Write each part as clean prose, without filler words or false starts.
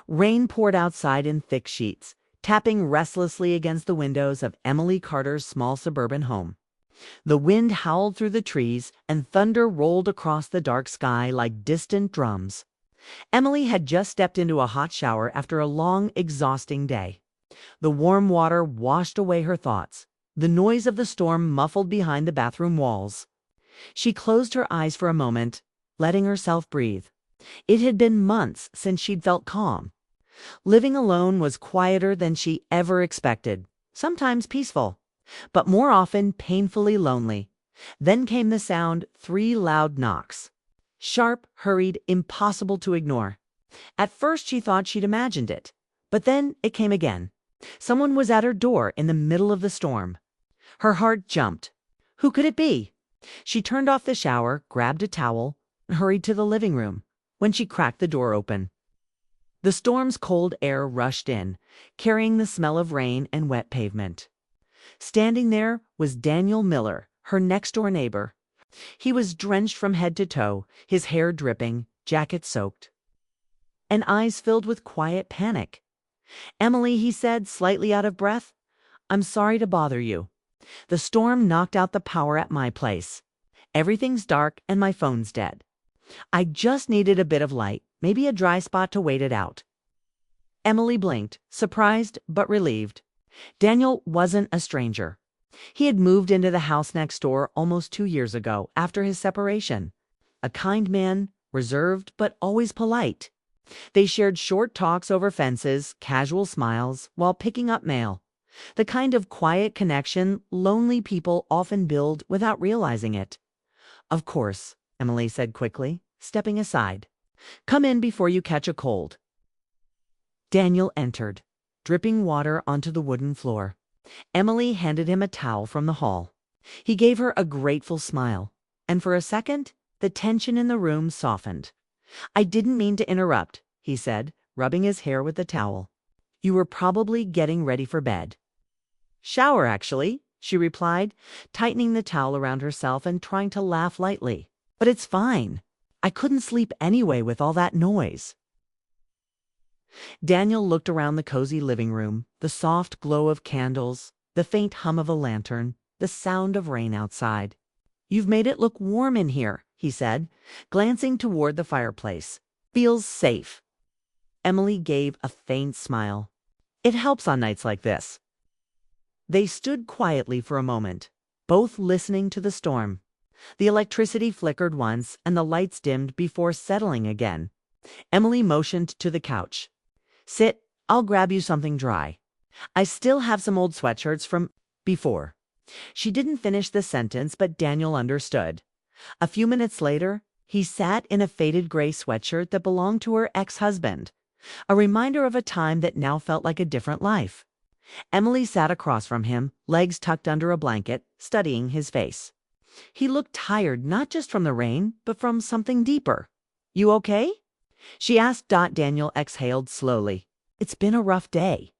Rain poured outside in thick sheets, tapping restlessly against the windows of Emily Carter's small suburban home. The wind howled through the trees, and thunder rolled across the dark sky like distant drums. Emily had just stepped into a hot shower after a long, exhausting day. The warm water washed away her thoughts, the noise of the storm muffled behind the bathroom walls. She closed her eyes for a moment, letting herself breathe. It had been months since she'd felt calm. Living alone was quieter than she ever expected, sometimes peaceful, but more often painfully lonely. Then came the sound, 3 loud knocks. Sharp, hurried, impossible to ignore. At first she thought she'd imagined it, but then it came again. Someone was at her door in the middle of the storm. Her heart jumped. Who could it be? She turned off the shower, grabbed a towel, and hurried to the living room. When she cracked the door open, the storm's cold air rushed in, carrying the smell of rain and wet pavement. Standing there was Daniel Miller, her next-door neighbor. He was drenched from head to toe, his hair dripping, jacket soaked, and eyes filled with quiet panic. "Emily," he said, slightly out of breath, "I'm sorry to bother you. The storm knocked out the power at my place. Everything's dark and my phone's dead. I just needed a bit of light, maybe a dry spot to wait it out." Emily blinked, surprised but relieved. Daniel wasn't a stranger. He had moved into the house next door almost 2 years ago, after his separation. A kind man, reserved but always polite. They shared short talks over fences, casual smiles, while picking up mail. The kind of quiet connection lonely people often build without realizing it. "Of course," Emily said quickly, stepping aside. "Come in before you catch a cold." Daniel entered, dripping water onto the wooden floor. Emily handed him a towel from the hall. He gave her a grateful smile, and for a second, the tension in the room softened. "I didn't mean to interrupt," he said, rubbing his hair with the towel. "You were probably getting ready for bed." "Shower, actually," she replied, tightening the towel around herself and trying to laugh lightly. "But it's fine. I couldn't sleep anyway with all that noise." Daniel looked around the cozy living room, the soft glow of candles, the faint hum of a lantern, the sound of rain outside. "You've made it look warm in here," he said, glancing toward the fireplace. "Feels safe." Emily gave a faint smile. "It helps on nights like this." They stood quietly for a moment, both listening to the storm. The electricity flickered once, and the lights dimmed before settling again. Emily motioned to the couch. "Sit, I'll grab you something dry. I still have some old sweatshirts from before." She didn't finish the sentence, but Daniel understood. A few minutes later, he sat in a faded gray sweatshirt that belonged to her ex-husband, a reminder of a time that now felt like a different life. Emily sat across from him, legs tucked under a blanket, studying his face. He looked tired, not just from the rain, but from something deeper. "You okay?" she asked. Daniel exhaled slowly. "It's been a rough day.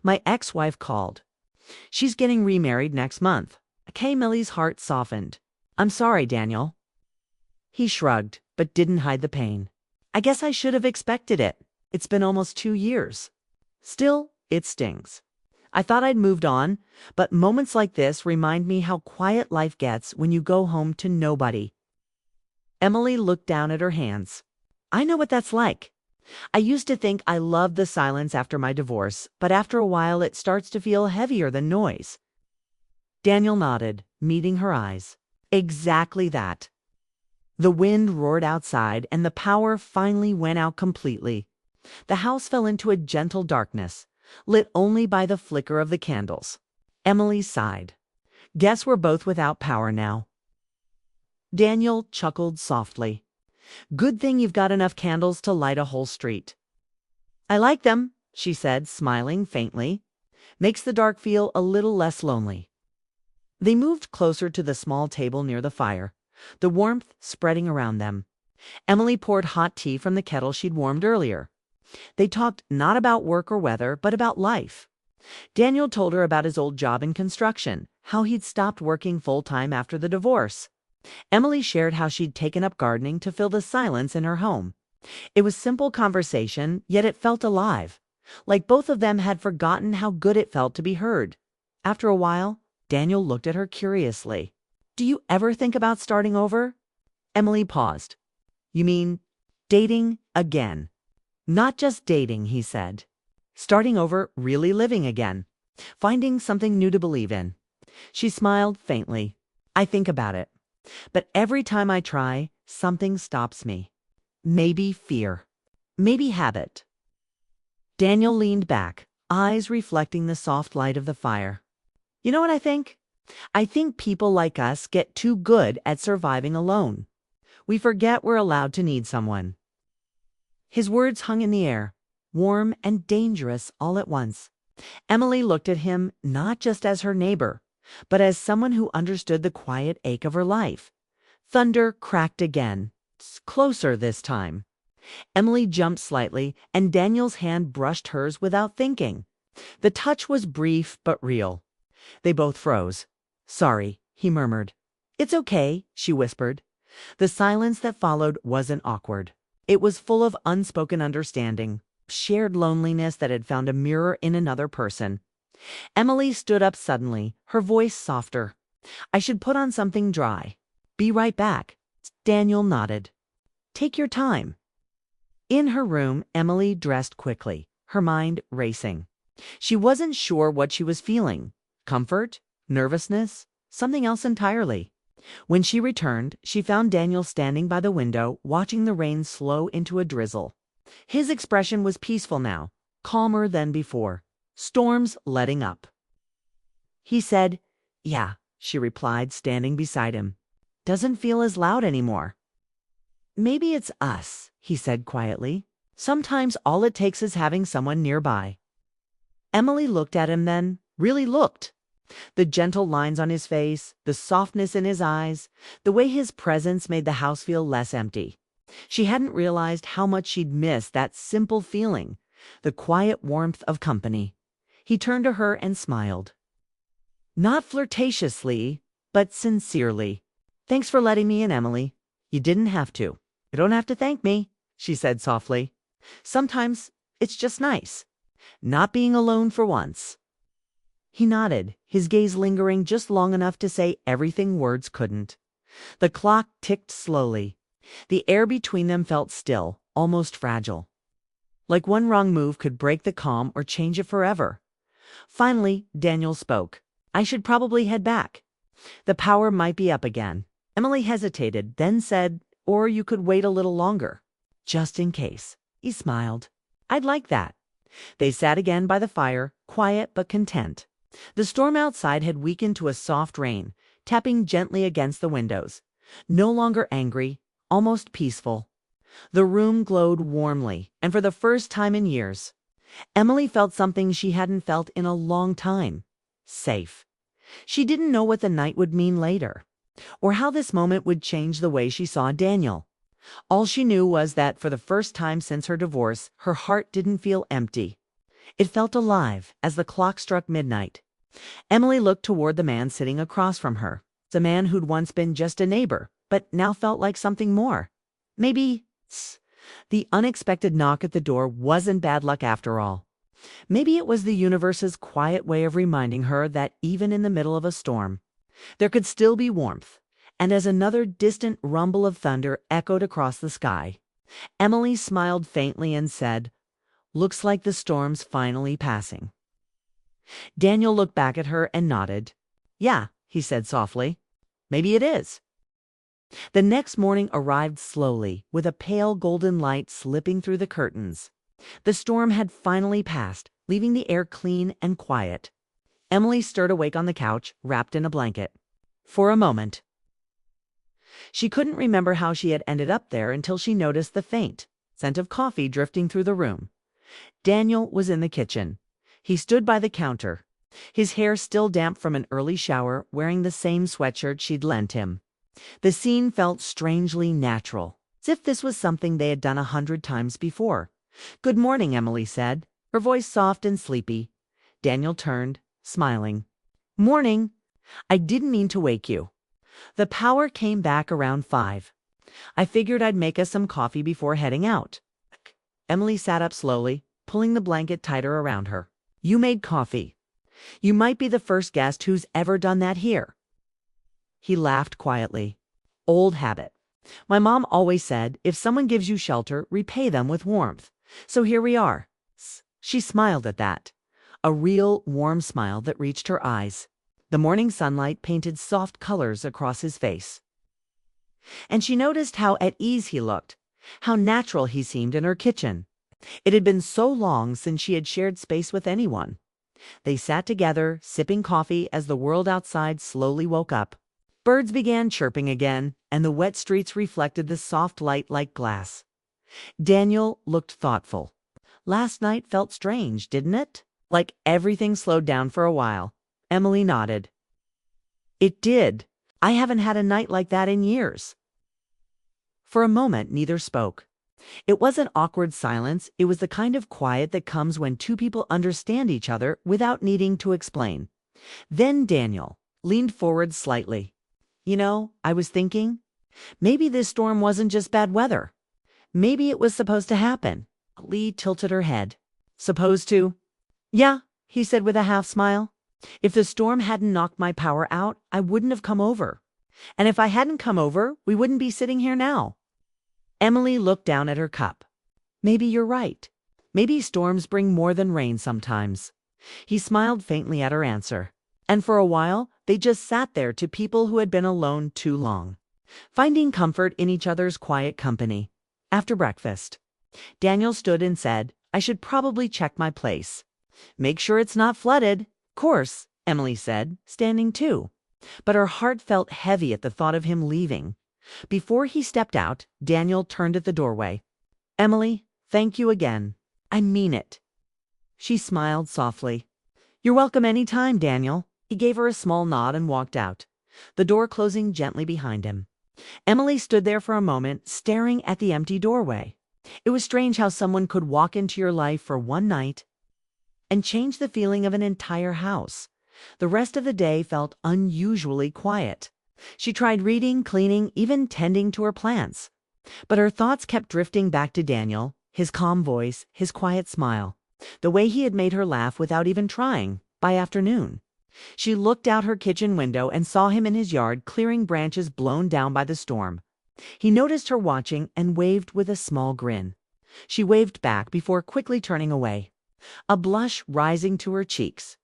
My ex-wife called. She's getting remarried next month." Millie's heart softened. "I'm sorry, Daniel." He shrugged, but didn't hide the pain. "I guess I should have expected it. It's been almost 2 years. Still, it stings. I thought I'd moved on, but moments like this remind me how quiet life gets when you go home to nobody." Emily looked down at her hands. "I know what that's like. I used to think I loved the silence after my divorce, but after a while it starts to feel heavier than noise." Daniel nodded, meeting her eyes. "Exactly that." The wind roared outside, and the power finally went out completely. The house fell into a gentle darkness, lit only by the flicker of the candles. Emily sighed. "Guess we're both without power now." Daniel chuckled softly. "Good thing you've got enough candles to light a whole street." "I like them," she said, smiling faintly. "Makes the dark feel a little less lonely." They moved closer to the small table near the fire, the warmth spreading around them. Emily poured hot tea from the kettle she'd warmed earlier. They talked not about work or weather, but about life. Daniel told her about his old job in construction, how he'd stopped working full-time after the divorce. Emily shared how she'd taken up gardening to fill the silence in her home. It was simple conversation, yet it felt alive, like both of them had forgotten how good it felt to be heard. After a while, Daniel looked at her curiously. "Do you ever think about starting over?" Emily paused. "You mean dating again?" "Not just dating," he said. "Starting over, really living again. Finding something new to believe in." She smiled faintly. "I think about it. But every time I try, something stops me. Maybe fear. Maybe habit." Daniel leaned back, eyes reflecting the soft light of the fire. "You know what I think? I think people like us get too good at surviving alone. We forget we're allowed to need someone." His words hung in the air, warm and dangerous all at once. Emily looked at him not just as her neighbor, but as someone who understood the quiet ache of her life. Thunder cracked again, closer this time. Emily jumped slightly, and Daniel's hand brushed hers without thinking. The touch was brief but real. They both froze. "Sorry," he murmured. "It's okay," she whispered. The silence that followed wasn't awkward. It was full of unspoken understanding, shared loneliness that had found a mirror in another person. Emily stood up suddenly, her voice softer. "I should put on something dry. Be right back." Daniel nodded. "Take your time." In her room, Emily dressed quickly, her mind racing. She wasn't sure what she was feeling. Comfort? Nervousness? Something else entirely. When she returned, she found Daniel standing by the window, watching the rain slow into a drizzle. His expression was peaceful now, calmer than before. Storms letting up. He said, "Yeah," she replied, standing beside him. "Doesn't feel as loud anymore." "Maybe it's us," he said quietly. "Sometimes all it takes is having someone nearby." Emily looked at him then, really looked. The gentle lines on his face, the softness in his eyes, the way his presence made the house feel less empty. She hadn't realized how much she'd missed that simple feeling, the quiet warmth of company. He turned to her and smiled. Not flirtatiously, but sincerely. "Thanks for letting me in, Emily. You didn't have to." "You don't have to thank me," she said softly. "Sometimes it's just nice, not being alone for once." He nodded, his gaze lingering just long enough to say everything words couldn't. The clock ticked slowly. The air between them felt still, almost fragile. Like one wrong move could break the calm or change it forever. Finally, Daniel spoke. "I should probably head back. The power might be up again." Emily hesitated, then said, "Or you could wait a little longer." "Just in case." He smiled. "I'd like that." They sat again by the fire, quiet but content. The storm outside had weakened to a soft rain, tapping gently against the windows. No longer angry, almost peaceful. The room glowed warmly, and for the first time in years, Emily felt something she hadn't felt in a long time. Safe. She didn't know what the night would mean later, or how this moment would change the way she saw Daniel. All she knew was that for the first time since her divorce, her heart didn't feel empty. It felt alive as the clock struck midnight. Emily looked toward the man sitting across from her, the man who'd once been just a neighbor, but now felt like something more. Maybe the unexpected knock at the door wasn't bad luck after all. Maybe it was the universe's quiet way of reminding her that even in the middle of a storm, there could still be warmth. And as another distant rumble of thunder echoed across the sky, Emily smiled faintly and said, "Looks like the storm's finally passing." Daniel looked back at her and nodded. "Yeah," he said softly. "Maybe it is." The next morning arrived slowly, with a pale golden light slipping through the curtains. The storm had finally passed, leaving the air clean and quiet. Emily stirred awake on the couch, wrapped in a blanket. For a moment, she couldn't remember how she had ended up there until she noticed the faint scent of coffee drifting through the room. Daniel was in the kitchen. He stood by the counter, his hair still damp from an early shower, wearing the same sweatshirt she'd lent him. The scene felt strangely natural, as if this was something they had done 100 times before. "Good morning," Emily said, her voice soft and sleepy. Daniel turned, smiling. "Morning. I didn't mean to wake you." The power came back around 5. I figured I'd make us some coffee before heading out. Emily sat up slowly, pulling the blanket tighter around her. You made coffee. You might be the first guest who's ever done that here. He laughed quietly. Old habit. My mom always said, if someone gives you shelter, repay them with warmth. So here we are. She smiled at that. A real, warm smile that reached her eyes. The morning sunlight painted soft colors across his face. And she noticed how at ease he looked, how natural he seemed in her kitchen. It had been so long since she had shared space with anyone. They sat together, sipping coffee as the world outside slowly woke up. Birds began chirping again, and the wet streets reflected the soft light like glass. Daniel looked thoughtful. Last night felt strange, didn't it? Like everything slowed down for a while. Emily nodded. It did. I haven't had a night like that in years. For a moment, neither spoke. It wasn't awkward silence, it was the kind of quiet that comes when two people understand each other without needing to explain. Then Daniel leaned forward slightly. You know, I was thinking, maybe this storm wasn't just bad weather. Maybe it was supposed to happen. Lee tilted her head. Supposed to? Yeah, he said with a half smile. If the storm hadn't knocked my power out, I wouldn't have come over. And if I hadn't come over, we wouldn't be sitting here now. Emily looked down at her cup. Maybe you're right. Maybe storms bring more than rain sometimes. He smiled faintly at her answer. And for a while, they just sat there, two people who had been alone too long, finding comfort in each other's quiet company. After breakfast, Daniel stood and said, I should probably check my place. Make sure it's not flooded. Course, Emily said, standing too. But her heart felt heavy at the thought of him leaving. Before he stepped out, Daniel turned at the doorway. Emily, thank you again. I mean it. She smiled softly. You're welcome any time, Daniel. He gave her a small nod and walked out, the door closing gently behind him. Emily stood there for a moment, staring at the empty doorway. It was strange how someone could walk into your life for one night and change the feeling of an entire house. The rest of the day felt unusually quiet. She tried reading, cleaning, even tending to her plants. But her thoughts kept drifting back to Daniel, his calm voice, his quiet smile, the way he had made her laugh without even trying, by afternoon. She looked out her kitchen window and saw him in his yard clearing branches blown down by the storm. He noticed her watching and waved with a small grin. She waved back before quickly turning away, a blush rising to her cheeks.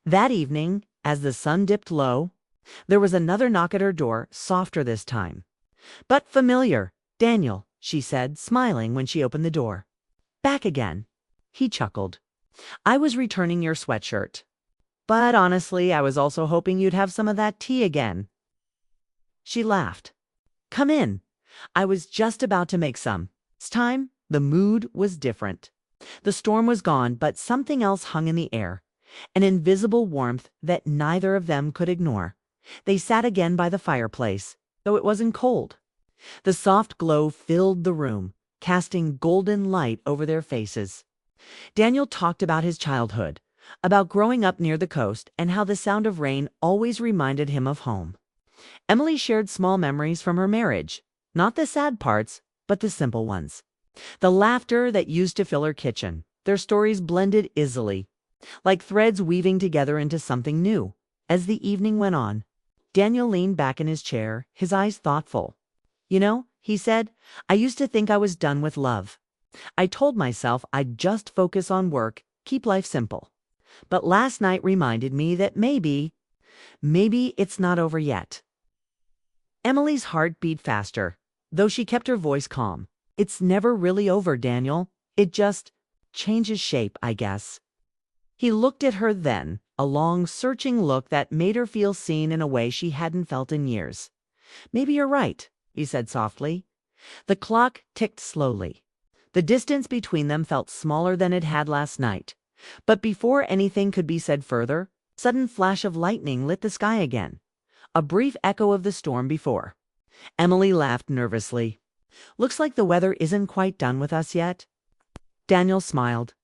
That evening, as the sun dipped low, there was another knock at her door, softer this time. But familiar. Daniel, she said, smiling when she opened the door. Back again. He chuckled. I was returning your sweatshirt. But honestly, I was also hoping you'd have some of that tea again. She laughed. Come in. I was just about to make some. This time, the mood was different. The storm was gone, but something else hung in the air, an invisible warmth that neither of them could ignore. They sat again by the fireplace, though it wasn't cold. The soft glow filled the room, casting golden light over their faces. Daniel talked about his childhood, about growing up near the coast and how the sound of rain always reminded him of home. Emily shared small memories from her marriage, not the sad parts, but the simple ones. The laughter that used to fill her kitchen. Their stories blended easily, like threads weaving together into something new. As the evening went on, Daniel leaned back in his chair, his eyes thoughtful. You know, he said, I used to think I was done with love. I told myself I'd just focus on work, keep life simple. But last night reminded me that maybe it's not over yet. Emily's heart beat faster, though she kept her voice calm. It's never really over, Daniel. It just changes shape, I guess. He looked at her then, a long, searching look that made her feel seen in a way she hadn't felt in years. Maybe you're right, he said softly. The clock ticked slowly. The distance between them felt smaller than it had last night. But before anything could be said further, a sudden flash of lightning lit the sky again, a brief echo of the storm before. Emily laughed nervously. Looks like the weather isn't quite done with us yet. Daniel smiled.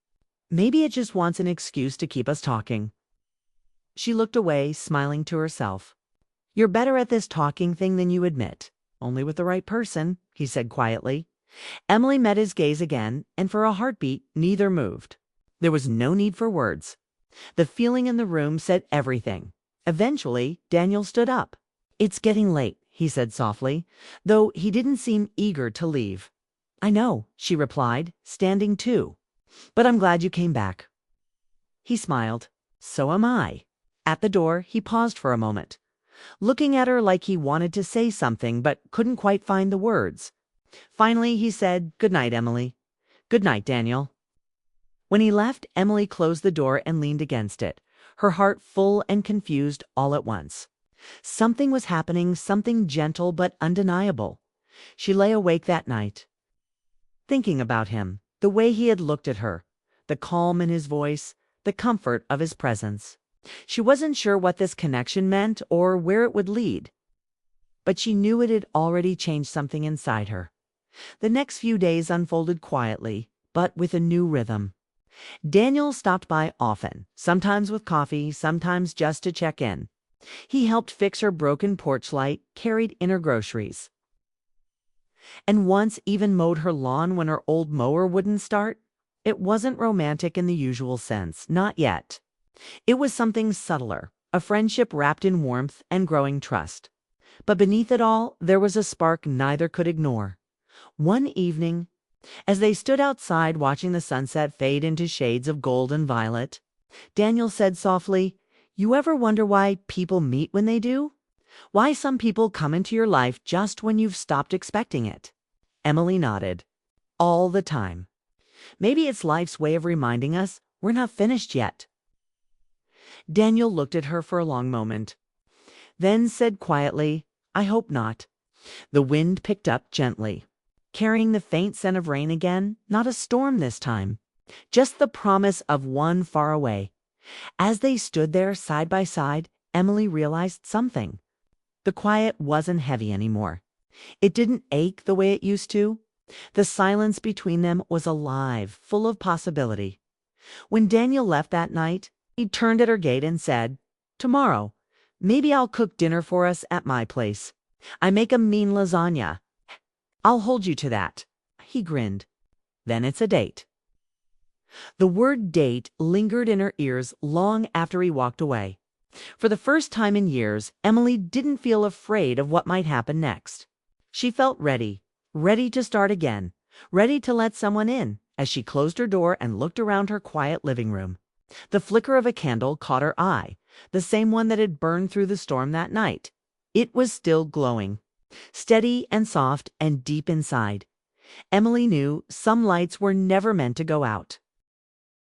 Maybe it just wants an excuse to keep us talking. She looked away, smiling to herself. You're better at this talking thing than you admit. Only with the right person, he said quietly. Emily met his gaze again, and for a heartbeat, neither moved. There was no need for words. The feeling in the room said everything. Eventually, Daniel stood up. "It's getting late," he said softly, though he didn't seem eager to leave. "I know," she replied, standing too. "But I'm glad you came back." He smiled. "So am I." At the door, he paused for a moment, looking at her like he wanted to say something but couldn't quite find the words. Finally, he said, "Good night, Emily." "Good night, Daniel." When he left, Emily closed the door and leaned against it, her heart full and confused all at once. Something was happening, something gentle but undeniable. She lay awake that night, thinking about him, the way he had looked at her, the calm in his voice, the comfort of his presence. She wasn't sure what this connection meant or where it would lead, but she knew it had already changed something inside her. The next few days unfolded quietly, but with a new rhythm. Daniel stopped by often, sometimes with coffee, sometimes just to check in. He helped fix her broken porch light, carried in her groceries, and once even mowed her lawn when her old mower wouldn't start. It wasn't romantic in the usual sense, not yet. It was something subtler, a friendship wrapped in warmth and growing trust. But beneath it all, there was a spark neither could ignore. One evening, as they stood outside watching the sunset fade into shades of gold and violet, Daniel said softly, "You ever wonder why people meet when they do? Why some people come into your life just when you've stopped expecting it?" Emily nodded. "All the time. Maybe it's life's way of reminding us we're not finished yet." Daniel looked at her for a long moment, then said quietly, "I hope not." The wind picked up gently, carrying the faint scent of rain again, not a storm this time, just the promise of one far away. As they stood there side by side, Emily realized something. The quiet wasn't heavy anymore. It didn't ache the way it used to. The silence between them was alive, full of possibility. When Daniel left that night, he turned at her gate and said, "Tomorrow, maybe I'll cook dinner for us at my place. I make a mean lasagna. I'll hold you to that." He grinned. "Then it's a date." The word date lingered in her ears long after he walked away. For the first time in years, Emily didn't feel afraid of what might happen next. She felt ready, ready to start again, ready to let someone in, as she closed her door and looked around her quiet living room. The flicker of a candle caught her eye, the same one that had burned through the storm that night. It was still glowing, steady and soft and deep inside. Emily knew some lights were never meant to go out.